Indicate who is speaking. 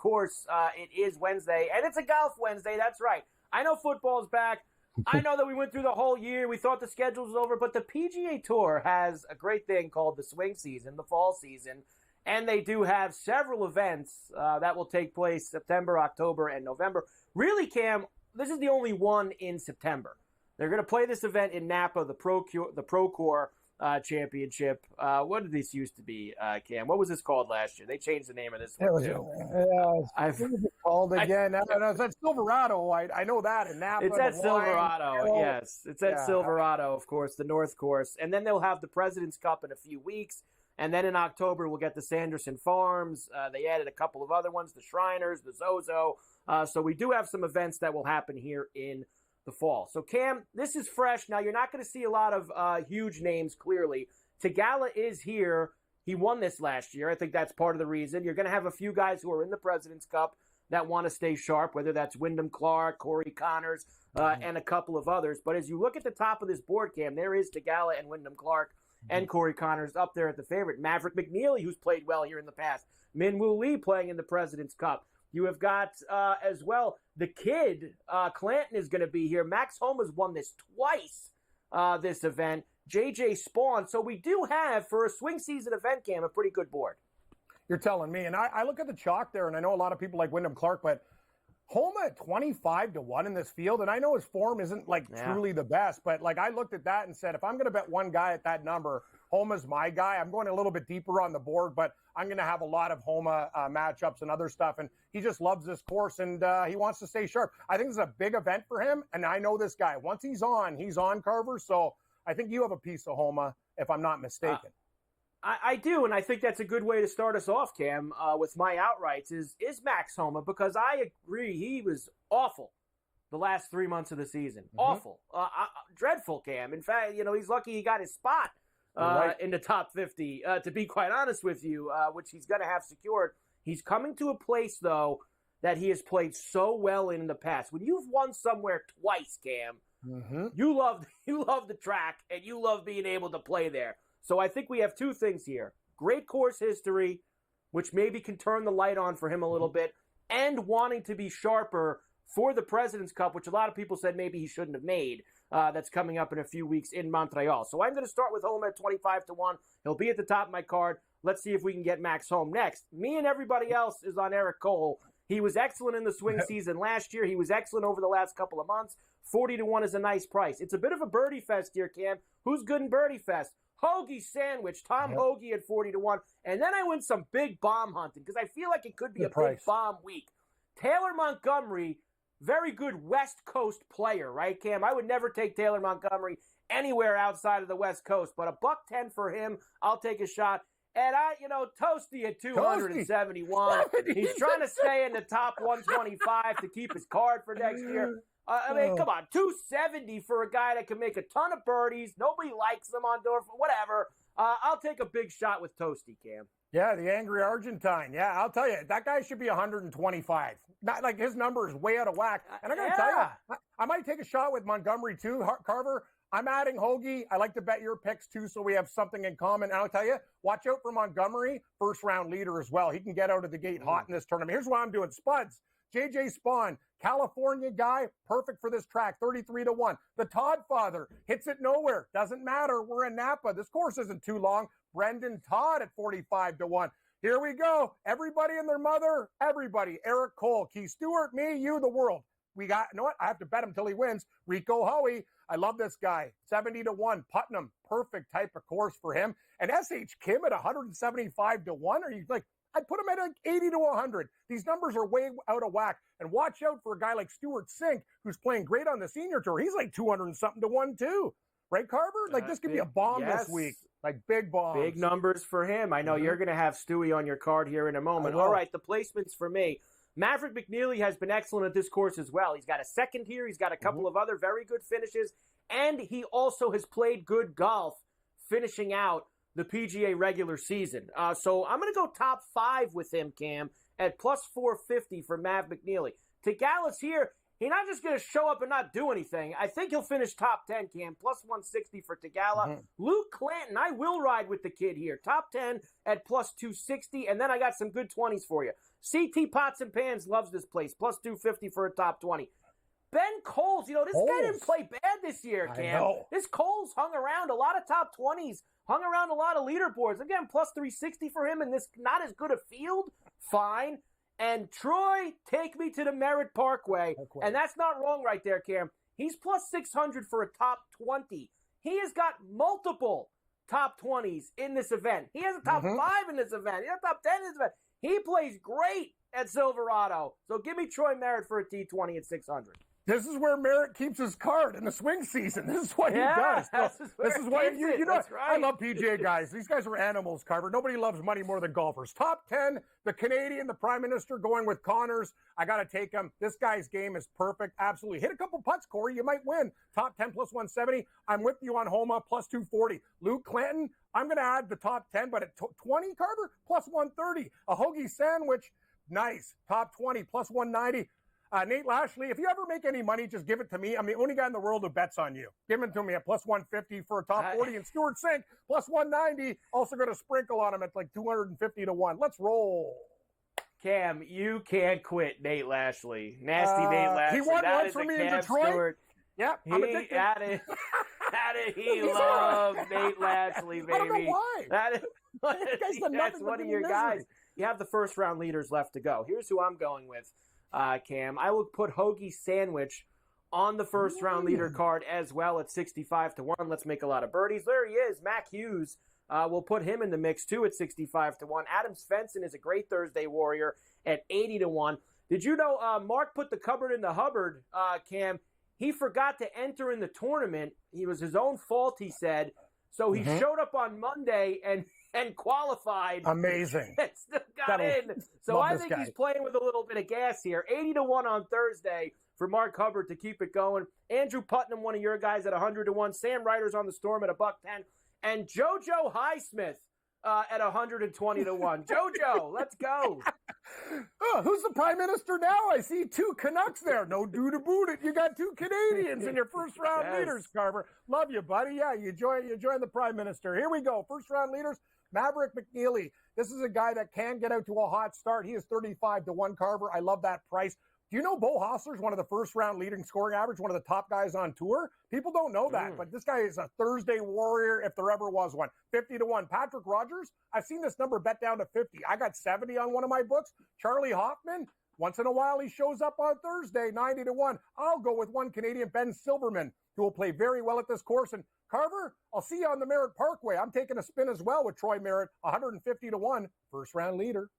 Speaker 1: course, it is Wednesday, and it's a golf Wednesday. That's right. I know football's back. I know that we went through the whole year. We thought the schedule was over, but the PGA Tour has a great thing called the swing season, the fall season, and they do have several events that will take place September, October, and November. Really, Cam, this is the only one in September. They're going to play this event in Napa, the Procore Championship. What did this used to be, Cam? What was this called last year? They changed the name of this one, too.
Speaker 2: What was it called again? It's at Silverado. I know that in Napa.
Speaker 1: It's at Silverado, yes. It's at Silverado, of course, the North Course. And then they'll have the President's Cup in a few weeks. And then in October, we'll get the Sanderson Farms. They added a couple of other ones, the Shriners, the Zozo. So we do have some events that will happen here in the fall. So, Cam, this is fresh. Now, you're not going to see a lot of huge names, clearly. Theegala is here. He won this last year. I think that's part of the reason. You're going to have a few guys who are in the President's Cup that want to stay sharp, whether that's Wyndham Clark, Corey Connors, and a couple of others. But as you look at the top of this board, Cam, there is Theegala and Wyndham Clark and Corey Connors up there at the favorite. Maverick McNeely, who's played well here in the past. Min Woo Lee playing in the President's Cup. You have got, as well, the kid, Clanton is going to be here. Max Homa's won this twice, this event. J.J. Spawn. So we do have, for a swing season event, Cam, a pretty good board.
Speaker 2: You're telling me. And I look at the chalk there, and I know a lot of people like Wyndham Clark, but Homa at 25-1 in this field, and I know his form isn't, truly the best, but, I looked at that and said, if I'm going to bet one guy at that number, Homa's my guy. I'm going a little bit deeper on the board, but I'm going to have a lot of Homa matchups and other stuff, and he just loves this course, and he wants to stay sharp. I think this is a big event for him, and I know this guy. Once he's on, Carver, so I think you have a piece of Homa, if I'm not mistaken.
Speaker 1: I do, and I think that's a good way to start us off, Cam, with my outrights, is Max Homa, because I agree he was awful the last 3 months of the season. Awful. Dreadful, Cam. In fact, he's lucky he got his spot in the top 50, to be quite honest with you, which he's going to have secured. He's coming to a place, though, that he has played so well in the past. When you've won somewhere twice, Cam, you love the track, and you love being able to play there. So I think we have two things here. Great course history, which maybe can turn the light on for him a little bit, and wanting to be sharper for the President's Cup, which a lot of people said maybe he shouldn't have made. That's coming up in a few weeks in Montreal. So I'm going to start with Homa at 25-1. He'll be at the top of my card. Let's see if we can get Max home next. Me and everybody else is on Eric Cole. He was excellent in the swing season last year. He was excellent over the last couple of months. 40-1 is a nice price. It's a bit of a birdie fest here, Cam. Who's good in birdie fest? Hoagie sandwich, Tom Hoge at 40-1. And then I went some big bomb hunting because I feel like it could be big bomb week. Taylor Montgomery, very good West Coast player, right, Cam? I would never take Taylor Montgomery anywhere outside of the West Coast, but $110 for him, I'll take a shot. And Toasty at 271. He's trying to stay in the top 125 to keep his card for next year. Come on, 270 for a guy that can make a ton of birdies. Nobody likes him on Dorf, whatever. I'll take a big shot with Toasty, Cam.
Speaker 2: Yeah, the angry Argentine. Yeah, I'll tell you, that guy should be 125. Not his number is way out of whack. And I got to tell you, I might take a shot with Montgomery too, Carver. I'm adding Hoagie. I like to bet your picks too, so we have something in common. And I'll tell you, watch out for Montgomery, first-round leader as well. He can get out of the gate hot in this tournament. Here's what I'm doing. Spuds. J.J. Spawn, California guy, perfect for this track, 33-1. The Todd father hits it nowhere. Doesn't matter. We're in Napa. This course isn't too long. Brendan Todd at 45-1. Here we go. Everybody and their mother, everybody. Eric Cole, Keith Stewart, me, you, the world. We got, you know what? I have to bet him till he wins. Rico Hoey, I love this guy. 70-1. Putnam, perfect type of course for him. And S.H. Kim at 175-1. Are you like, I'd put him at 80-100. These numbers are way out of whack. And watch out for a guy like Stuart Sink, who's playing great on the senior tour. He's like 200-something-1 too. Right, Carver? Like, this could be a bomb this week. Like, big bombs.
Speaker 1: Big numbers for him. I know you're going to have Stewie on your card here in a moment. All right, the placements for me. Maverick McNeely has been excellent at this course as well. He's got a second here. He's got a couple of other very good finishes. And he also has played good golf finishing out the PGA regular season. So I'm going to go top 5 with him, Cam, at plus 450 for Mav McNeely. Theegala's here. He's not just going to show up and not do anything. I think he'll finish top 10, Cam, plus 160 for Theegala. Luke Clanton, I will ride with the kid here. Top 10 at plus 260, and then I got some good 20s for you. CT Pots and Pans loves this place, plus 250 for a top 20. Ben Coles, this guy didn't play bad this year, Cam.
Speaker 2: I know.
Speaker 1: This Coles hung around a lot of top 20s, hung around a lot of leaderboards. Again, plus 360 for him, and this not as good a field, fine. And Troy, take me to the Merritt Parkway.
Speaker 2: Okay.
Speaker 1: And that's not wrong right there, Cam. He's plus 600 for a top 20. He has got multiple top 20s in this event. He has a top 5 in this event. He has a top 10 in this event. He plays great at Silverado. So give me Troy Merritt for a T20 at 600.
Speaker 2: This is where Merritt keeps his card in the swing season. This is what he does. This is why you know. Right. I love PGA guys. These guys are animals, Carver. Nobody loves money more than golfers. Top 10, the Canadian, the Prime Minister going with Connors. I got to take him. This guy's game is perfect. Absolutely. Hit a couple putts, Corey. You might win. Top 10 plus 170. I'm with you on Homa plus 240. Luke Clanton, I'm going to add the top 10, but at 20, Carver, plus 130. A Hoge sandwich, nice. Top 20 plus 190. Nate Lashley, if you ever make any money, just give it to me. I'm the only guy in the world who bets on you. Give it to me at plus 150 for a top 40. And Stuart Sink, plus 190. Also going to sprinkle on him at like 250 to 1. Let's roll.
Speaker 1: Cam, you can't quit Nate Lashley. Nasty Nate Lashley.
Speaker 2: He won once for me in Detroit.
Speaker 1: Stewart.
Speaker 2: Yep, I'm addicted.
Speaker 1: He loves Nate Lashley, baby.
Speaker 2: I don't know why.
Speaker 1: That's one of your guys. You have the first round leaders left to go. Here's who I'm going with. Cam, I will put Hoagie Sandwich on the first round leader card as well at 65 to 1. Let's make a lot of birdies. There he is. Mac Hughes. We'll put him in the mix too at 65 to 1. Adam Svensson is a great Thursday warrior at 80 to 1. Did you know Mark put the cupboard in the Hubbard, Cam? He forgot to enter in the tournament. It was his own fault, he said. So he showed up on Monday and qualified.
Speaker 2: Amazing.
Speaker 1: And still got in. So I think he's playing with a little bit of gas here. 80 to 1 on Thursday for Mark Hubbard to keep it going. Andrew Putnam, one of your guys, at 100 to 1. Sam Ryder's on the Storm at $110. And JoJo Highsmith at 120 to 1. JoJo, let's go.
Speaker 2: Who's the Prime Minister now? I see 2 Canucks there. No do to boot it. You got 2 Canadians in your first round leaders, Carver. Love you, buddy. Yeah, you join the Prime Minister. Here we go. First round leaders. Maverick McNeely. This is a guy that can get out to a hot start. He is 35 to 1, Carver. I love that price. Do you know Bo Hossler's one of the first round leading scoring average, one of the top guys on tour? People don't know that, but this guy is a Thursday warrior if there ever was one. 50 to 1. Patrick Rogers, I've seen this number bet down to 50. I got 70 on one of my books. Charlie Hoffman, once in a while he shows up on Thursday, 90 to 1. I'll go with one Canadian, Ben Silverman, who will play very well at this course. And Carver, I'll see you on the Merritt Parkway. I'm taking a spin as well with Troy Merritt, 150 to 1, first round leader.